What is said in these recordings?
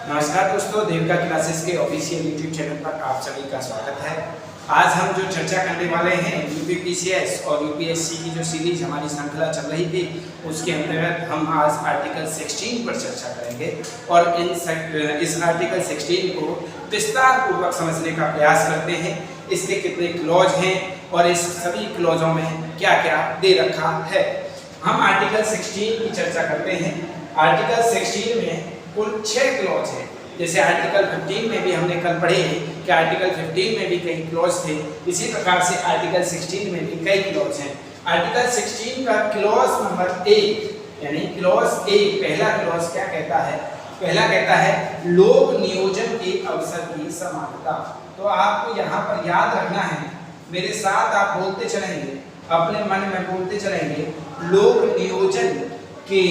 नमस्कार दोस्तों, देविका क्लासेस के ऑफिशियल यूट्यूब चैनल पर आप सभी का स्वागत है। आज हम जो चर्चा करने वाले हैं यूपीपीसीएस और यूपीएससी की जो सीरीज हमारी श्रृंखला चल रही थी उसके अंतर्गत हम आज आर्टिकल 16 पर चर्चा करेंगे और इस आर्टिकल 16 को विस्तार पूर्वक समझने का प्रयास करते हैं। इसके कितने क्लॉज हैं और इस सभी क्लॉजों में क्या क्या दे रखा है। हम आर्टिकल 16 की चर्चा करते हैं। आर्टिकल 16 में कुल 6 क्लॉज है। जैसे आर्टिकल 15 में भी हमने कल पढ़े कि आर्टिकल 15 में भी कई क्लॉज थे, इसी प्रकार से आर्टिकल 16 में भी कई क्लॉज हैं। आर्टिकल 16 का क्लॉज नंबर 1 यानी क्लॉज ए, पहला क्लॉज क्या कहता है? पहला कहता है लोक नियोजन के अवसर की समानता। तो आपको यहाँ पर याद रखना है, मेरे साथ आप बोलते चलेंगे, अपने मन में बोलते चलेंगे, लोक नियोजन के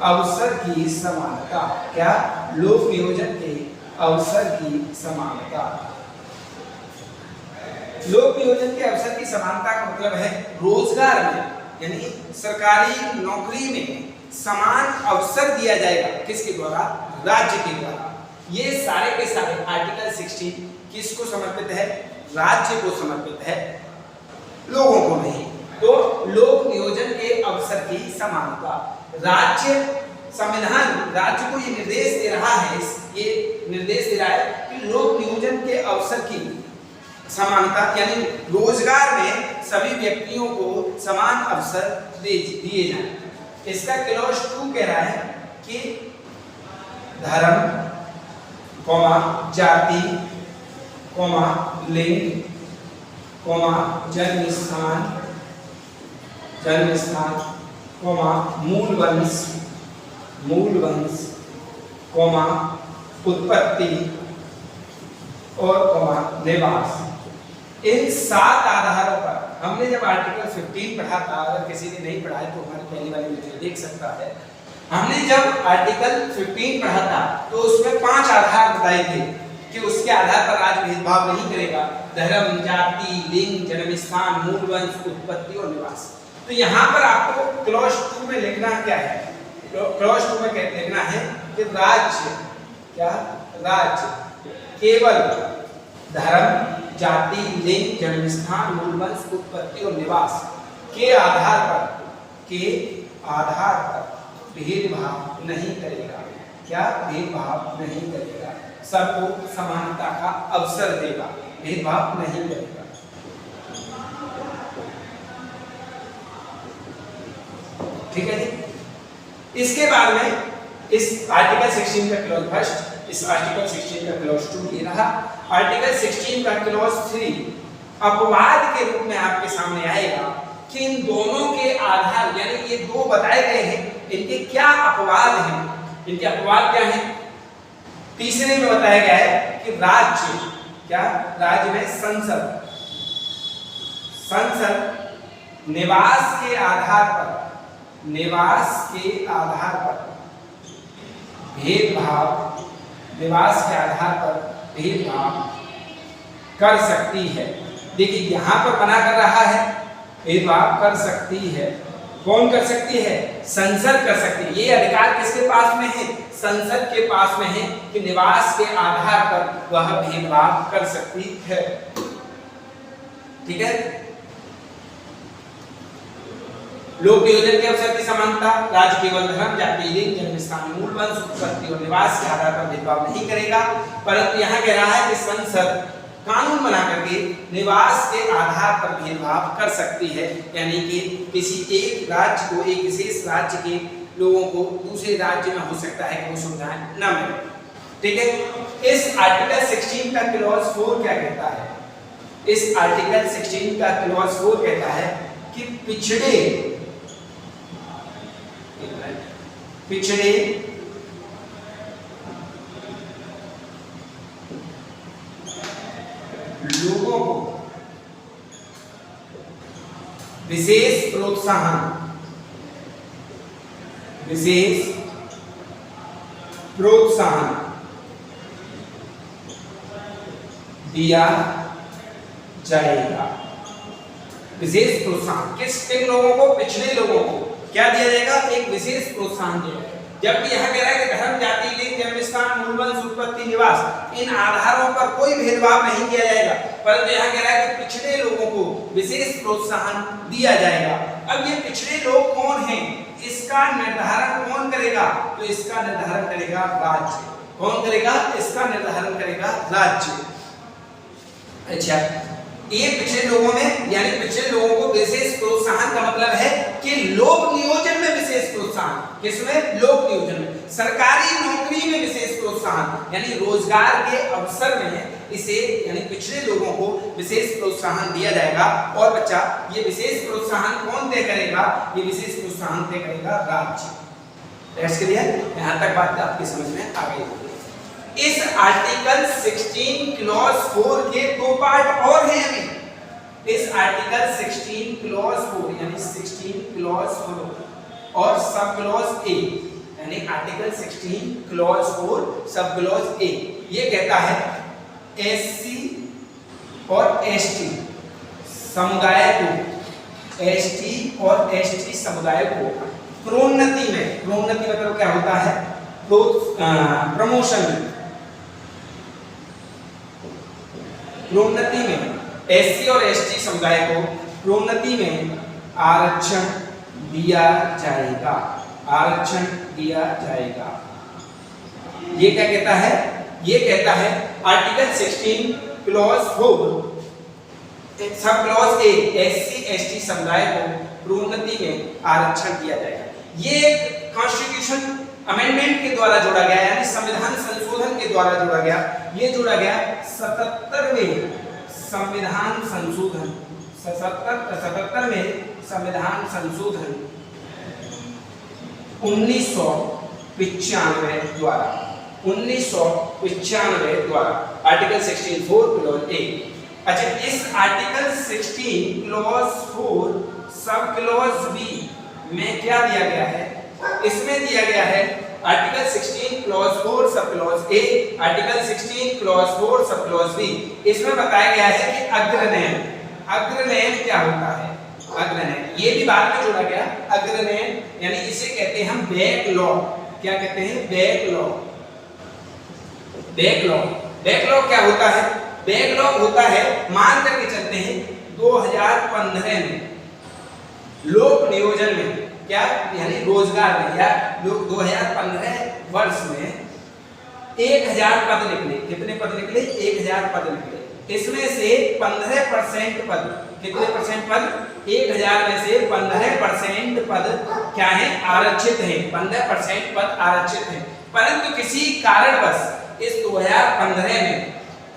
अवसर की समानता। क्या? लोक नियोजन के अवसर की समानता। लोक नियोजन के अवसर की समानता का मतलब है रोजगार में यानी सरकारी नौकरी में समान अवसर दिया जाएगा। किसके द्वारा? राज्य के द्वारा। ये सारे के सारे आर्टिकल 16 किसको समर्पित है? राज्य को समर्पित है, लोगों को नहीं। तो लोक नियोजन के अवसर की समानता, राज्य संविधान राज्य को ये निर्देश दे रहा है, ये निर्देश दे रहा है कि लोक नियोजन के अवसर की समानता यानी रोजगार में सभी व्यक्तियों को समान अवसर दिए जाएं। इसका क्लॉज 2 कह रहा है कि धर्म, जाति, लिंग, जन्म स्थान, मूल वंश, उत्पत्ति और निवास। इन 7 आधारों पर हमने जब आर्टिकल 15 पढ़ा था, अगर किसी ने नहीं पढ़ा है तो हमारी पहली वाली वीडियो देख सकता है। हमने जब आर्टिकल 15 पढ़ा था तो उसमें 5 आधार बताए थे कि उसके आधार पर राज्य भेदभाव नहीं करेगा। धर्म, जाति, लिंग, जन्म स्थान, मूल वंश, उत्पत्ति और निवास। तो यहाँ पर आपको क्लॉज 2 में लिखना क्या है? क्लॉज 2 में लिखना है कि राज्य, क्या? राज्य केवल धर्म, जाति, लिंग, जन्म स्थान, मूल वंश, उत्पत्ति और निवास के आधार पर भेदभाव नहीं करेगा। क्या? भेदभाव नहीं करेगा, सबको समानता का अवसर देगा, भेदभाव नहीं करेगा। ठीक है जी। इसके बाद में इस आर्टिकल 16 का क्लॉज फर्स्ट, इस आर्टिकल 16 का क्लॉज 2 ये रहा। आर्टिकल 16 का क्लॉज 3 अपवाद के रूप में आपके सामने आएगा कि इन दोनों के आधार यानी ये 2 बताए गए हैं, इनके क्या अपवाद हैं? इनके अपवाद क्या हैं? तीसरे में बताया गया है कि राज्य, क्या? राज्य में संसद निवास के आधार पर भेदभाव कर सकती है। देखिए यहां पर बना कर रहा है भेदभाव कर सकती है। कौन कर सकती है? संसद कर सकती है। ये अधिकार किसके पास में है? संसद के पास में है कि निवास के आधार पर वह भेदभाव कर सकती है। ठीक है। लोक नियोजन के अवसर की समानता, राज्य केवल धर्म, जाति, लिंग, जन्म स्थान, मूल वंश, उत्पत्ति और निवास के आधार पर भेदभाव नहीं करेगा। परंतु यहाँ कह रहा है कि संसद कानून बना करके निवास के आधार पर भेदभाव कर सकती है, यानी कि किसी एक राज्य को, एक विशेष राज्य के लोगों को दूसरे राज्य में हो सकता है कि वो सुविधाएं न मिले। ठीक है। इस आर्टिकल 16 का क्लॉज 4 क्या कहता है? इस आर्टिकल 16 का क्लॉज 4 कहता है कि पिछड़े लोगों को विशेष प्रोत्साहन दिया जाएगा। विशेष प्रोत्साहन किन लोगों को? पिछड़े लोगों को क्या दिया जाएगा? एक विशेष प्रोत्साहन दिया जाएगा। जबकि यहाँ कह रहा है कि धर्म, जाति, लिंग, जन्म स्थान, मूल वंश, की निवास, इन आधारों पर कोई भेदभाव नहीं किया जाएगा, परंतु यहाँ कह रहा है कि पिछड़े लोगों को विशेष प्रोत्साहन दिया जाएगा। अब ये पिछड़े लोग कौन हैं, इसका निर्धारण कौन करेगा, तो इसका निर्धारण करेगा राज्य। कौन करेगा, इसका निर्धारण करेगा राज्य। अच्छा, ये पिछड़े लोगों में यानी पिछड़े लोगों को विशेष प्रोत्साहन का मतलब है कि लोक नियोजन में विशेष प्रोत्साहन, किसमें, लोक नियोजन में, सरकारी नौकरी में विशेष प्रोत्साहन यानी रोजगार के अवसर में इसे यानी पिछड़े लोगों को विशेष प्रोत्साहन दिया जाएगा। और बच्चा ये विशेष प्रोत्साहन कौन तय करेगा, ये विशेष प्रोत्साहन तय करेगा राज्य। इसके लिए यहाँ तक बात आपकी समझ में आ गई। इस आर्टिकल 16 क्लॉज 4 के दो पार्ट और हैं अभी। इस आर्टिकल 16 क्लॉज 4 यानी 16 क्लॉज 4 और सब क्लॉज ए यानी article 16 clause 4 sub clause A ये कहता है एससी और एसटी समुदाय को, एसटी और एसटी समुदाय को प्रोन्नति में, प्रोन्नति मतलब क्या होता है, प्रमोशन में, प्रोन्नति में एससी और एसटी समुदाय को प्रोन्नति में आरक्षण दिया जाएगा, आरक्षण दिया जाएगा। ये क्या कहता है, ये कहता है article 16 clause 4 sub clause A SC ST समुदाय को प्रोन्नति में आरक्षण दिया जाएगा। ये कॉन्स्टिट्यूशन अमेंडमेंट के द्वारा जोड़ा गया यानी संविधान संशोधन के द्वारा जोड़ा गया। ये जोड़ा गया 77वें संविधान संशोधन, 77वें संविधान संशोधन 1995 द्वारा, 1995 द्वारा आर्टिकल 16 4 क्लॉज ए। अच्छा, इस article 16 clause 4 sub clause B में क्या दिया गया है, इसमें दिया गया है article 16 clause 4 sub clause A, article 16 clause 4 sub clause B. इसमें बताया गया है कि अग्रनयन, अग्रनयन क्या होता है, अग्रनयन ये भी बाद में जोड़ा गया। अग्रनयन यानी इसे कहते हैं हम बैकलॉग, क्या कहते हैं, बैकलॉग। बैकलॉग, बैकलॉग क्या होता है, बैकलॉग होता है, मान करके चलते हैं 2015 में लोक नियोजन में क्या यानी रोजगार में या 2015 वर्ष में 1000 पद निकले। कितने पद निकले, 1000 पद निकले। इसमें से 15% पद, कितने परसेंट पद, 1000 में से 15% पद क्या है, आरक्षित हैं, 15% पद आरक्षित हैं। परंतु किसी कारणवश इस 2015 में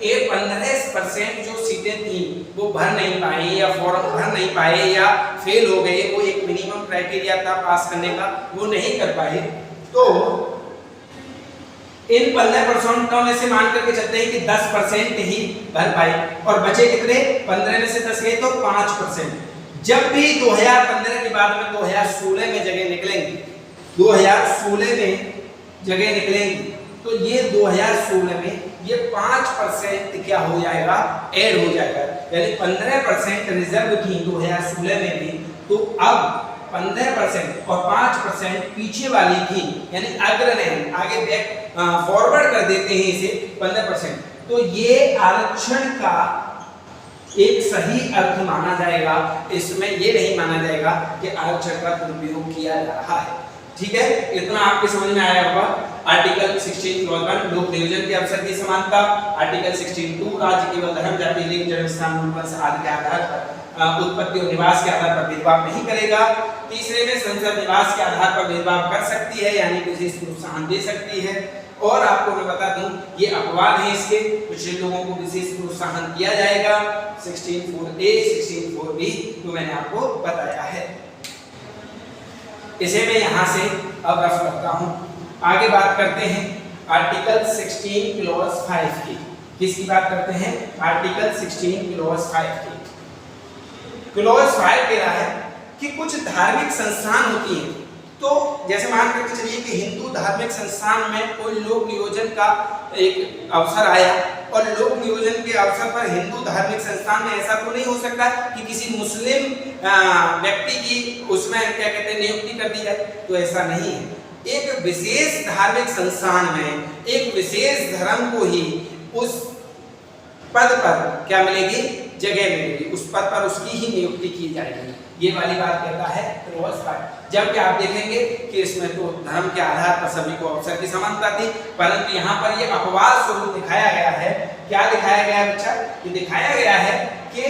ये 15% जो सीटें थी वो भर नहीं पाई या फॉर्म भर नहीं पाए या फेल हो गए, वो एक मिनिमम क्राइटेरिया था पास करने का, वो नहीं कर पाए। तो इन 15% में से मान करके चलते हैं कि 10% ही भर पाए और बचे कितने, 15 में से 10 गए तो 5%। जब भी 2015 के बाद में 2016 में जगह निकलेंगी, 2016 में जगह निकलेंगी तो ये 2016 में ये 5% क्या हो जाएगा, ऐड हो जाएगा। यानी 15% रिजर्व थी 2016 में भी, तो अब 15% और 5% पीछे वाली थी यानी अग्रनयन, आगे बैक फॉरवर्ड कर देते हैं इसे 15%। तो ये आरक्षण का एक सही अर्थ माना जाएगा, इसमें ये नहीं माना जाएगा कि आरक्षण का दुरुपयोग किया जा रहा है। ठीक है, इतना आपके समझ में आया होगा। आर्टिकल 16 क्लॉज 1 लोक नियोजन के अवसर की समानता, आर्टिकल 16 2 राज्य केवल धर्म जाति लिंग जन्म स्थान मूल वंश आदि के आधार पर उत्पत्ति और निवास के आधार पर भेदभाव नहीं करेगा। तीसरे में संसद निवास के आधार पर भेदभाव कर सकती है यानी विशेष प्रोत्साहन दे सकती है। और आपको मैं बता दूं ये अपवाद है इसके, कुछ लोगों को विशेष प्रोत्साहन दिया जाएगा 16 4A 16 4B तो मैंने आपको बताया है। इसे मैं यहाँ से अब रफ करता हूँ। आगे बात करते हैं आर्टिकल 16 क्लॉज 5 की। किसकी बात करते हैं, आर्टिकल 16 क्लॉज 5 की। क्लॉज 5 कह रहा है कि कुछ धार्मिक संस्थान होती हैं, तो जैसे मान करके चलिए कि हिंदू धार्मिक संस्थान में कोई लोक नियोजन का एक अवसर आया और लोक नियोजन के अवसर पर हिंदू धार्मिक संस्थान में ऐसा तो नहीं हो सकता कि किसी मुस्लिम व्यक्ति की उसमें क्या कहते हैं नियुक्ति कर दी जाए, तो ऐसा नहीं है। एक विशेष धार्मिक संस्थान में एक विशेष धर्म को ही उस पद पर क्या मिलेगी, जगह मिलेगी, उस पद पर उसकी ही नियुक्ति की जाएगी। ये वाली बात कहता है क्लॉज 5। जबकि आप देखेंगे कि इसमें तो धर्म के आधार पर सभी को अवसर की समानता थी, परंतु यहाँ पर ये अपवाद स्वरूप दिखाया गया है। क्या दिखाया गया है बच्चा? ये दिखाया गया है कि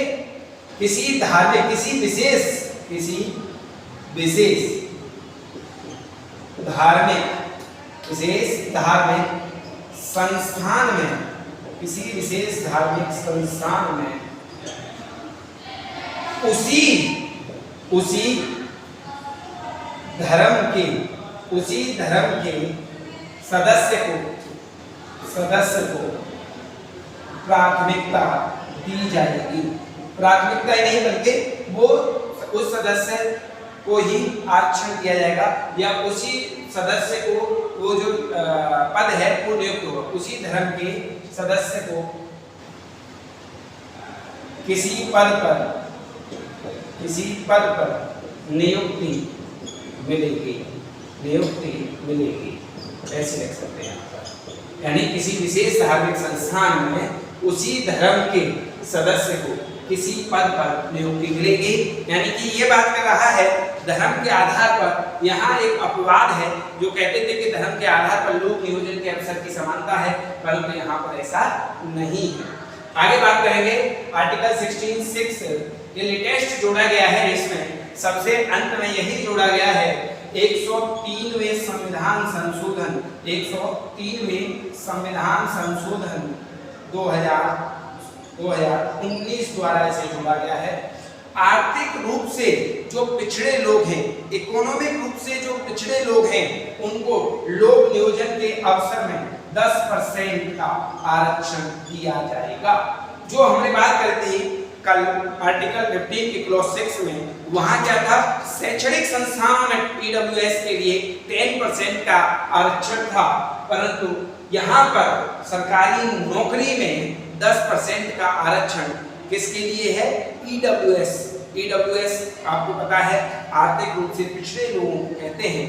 किसी धार्मिक किसी विशेष धार्मिक संस्थान में, किसी विशेष धार्मिक संस्थान में उसी धर्म के सदस्य को प्राथमिकता दी जाएगी। प्राथमिकता ही नहीं बल्कि वो उस सदस्य को ही आरक्षण दिया जाएगा, या उसी सदस्य को वो जो पद है वो नियुक्त होगा। उसी धर्म के सदस्य को किसी पद पर नियुक्ति मिलेगी, ऐसे लिख सकते हैं यहाँ पर। यानी किसी विशेष धार्मिक संस्थान में उसी धर्म के सदस्य को किसी पद पर नियुक्ति मिलेगी। यानी कि ये बात कर रहा है धर्म के आधार पर। यहाँ एक अपवाद है जो कहते थे कि धर्म के आधार पर लोक नियोजन के अवसर की समानता है, परंतु यहाँ पर ऐसा नहीं है। आगे बात करेंगे आर्टिकल 16(6), ये लेटेस्ट जोड़ा गया है। इसमें सबसे अंत में यही जोड़ा गया है 103वें संविधान संशोधन, 103वें संविधान संशोधन 2019 द्वारा इसे जोड़ा गया है। आर्थिक रूप से जो पिछड़े लोग हैं, इकोनॉमिक रूप से जो पिछड़े लोग हैं, उनको लोक नियोजन के अवसर में 10% का आरक्षण दिया जाएगा। जो हमने बात करी थी कल आर्टिकल 15 की क्लॉज 6 में, वहां क्या था, शैक्षणिक संस्थानों में PWS के लिए 10% का आरक्षण था, परंतु यहाँ पर सरकारी नौकरी में 10% का आरक्षण किसके लिए है? EWS आपको पता है आर्थिक रूप से पिछड़े लोगों को कहते हैं।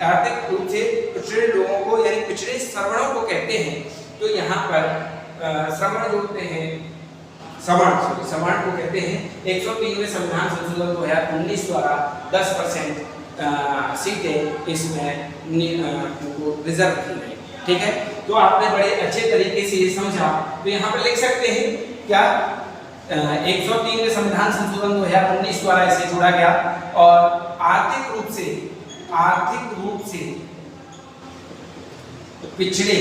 आर्थिक रूप से पिछड़े लोगों को यानी पिछड़े श्रवणों को कहते हैं। तो यहाँ पर श्रवण जोड़ते हैं, सवर्ण को कहते हैं। 103वें संविधान संशोधन 2019 द्वारा 10% सीटें इसमें रिजर्व की गई। ठीक है, तो आपने बड़े अच्छे तरीके से ये समझा। तो यहाँ पर लिख सकते हैं क्या, 103वें संविधान संशोधन 2019 द्वारा इसे जोड़ा गया और आर्थिक रूप से पिछड़े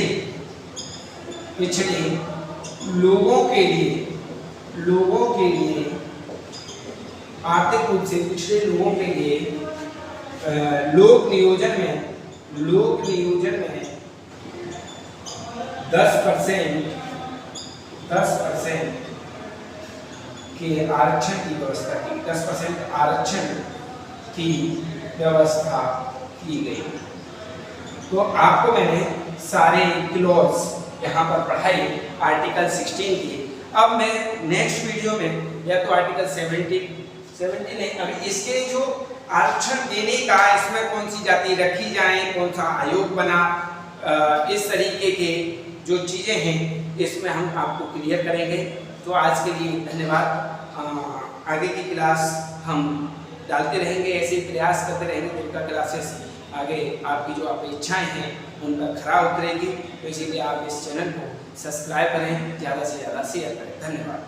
लोगों के लिए आर्थिक रूप से पिछड़े लोगों के लिए लोक नियोजन में 10% के आरक्षण की व्यवस्था की, 10% आरक्षण की व्यवस्था की गई। तो आपको मैंने सारे क्लॉज यहाँ पर पढ़ाई आर्टिकल 16 की। अब मैं नेक्स्ट वीडियो में या तो आर्टिकल 70 नहीं, अभी इसके जो आरक्षण देने का, इसमें कौन सी जाति रखी जाए, कौन सा आयोग बना, इस तरीके के जो चीज़ें हैं इसमें हम आपको क्लियर करेंगे। तो आज के लिए धन्यवाद। आगे की क्लास हम डालते रहेंगे, ऐसे प्रयास करते रहेंगे जिनका क्लासेस आगे आपकी जो आपकी इच्छाएं हैं उन पर खरा उतरेगी। तो इसीलिए आप इस चैनल को सब्सक्राइब करें, ज़्यादा से ज़्यादा शेयर करें। धन्यवाद।